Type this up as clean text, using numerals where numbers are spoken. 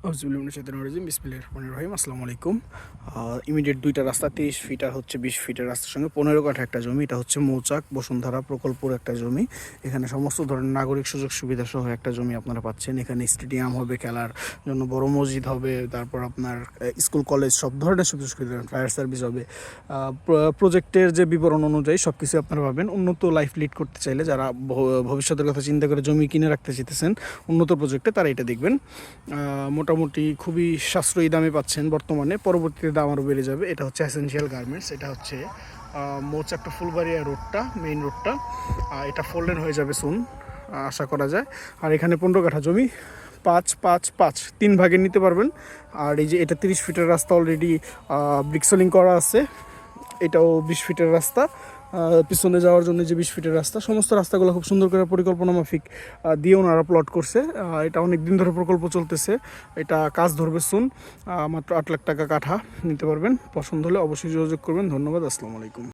আসসালামু আলাইকুম। ইমিডিয়েট দুইটা রাস্তা 30 ফিট আর হচ্ছে 20 ফিটের রাস্তার সঙ্গে 15 কাঠা একটা জমি। এটা হচ্ছে মৌচাক বসুন্ধরা প্রকল্পের একটা জমি। এখানে সমস্ত ধরনের নাগরিক সুযোগ সুবিধা সহ একটা জমি আপনারা পাচ্ছেন। এখানে স্টেডিয়াম হবে, খেলার জন্য বড় মসজিদ হবে, তারপর আপনার স্কুল কলেজ সব ধরনের সুযোগ সুবিধা, ফায়ার সার্ভিস হবে। প্রজেক্টের যে বিবরণ অনুযায়ী সব কিছু আপনারা পাবেন। উন্নত লাইফ লিড করতে চাইলে, যারা ভবিষ্যতের কথা চিন্তা করে জমি কিনে রাখতে চাইতেছেন উন্নত প্রজেক্টে, তারা এটা দেখবেন। মোটামুটি খুবই সাশ্রয়ী দামে পাচ্ছেন বর্তমানে, পরবর্তীতে দাম আরও বেড়ে যাবে। এটা হচ্ছে এসেনশিয়াল গার্মেন্টস। এটা হচ্ছে মৌচাক টু ফুলবাড়িয়া রোডটা, মেইন রোডটা। এটা 4 লেন হয়ে যাবে সুন, আশা করা যায়। আর এখানে 15 কাঠা জমি, 5-5-5 3 ভাগে নিতে পারবেন। আর এই যে এটা 30 ফিটের রাস্তা, অলরেডি ব্রিক্সলিং করা আছে। এটাও 20 ফিটের রাস্তা, পিছনে যাওয়ার জন্য যে 20 ফিটের রাস্তা। সমস্ত রাস্তাগুলো খুব সুন্দর করে পরিকল্পনা মাফিক দিয়ে ওনারা প্লট করছে। এটা অনেক দিন ধরে প্রকল্প চলতেছে। এটা কাজ ধরবে সুন। মাত্র 8 লাখ টাকা কাঠা নিতে পারবেন। পছন্দ হলে অবশ্যই যোগাযোগ করবেন। ধন্যবাদ। আসসালামু আলাইকুম।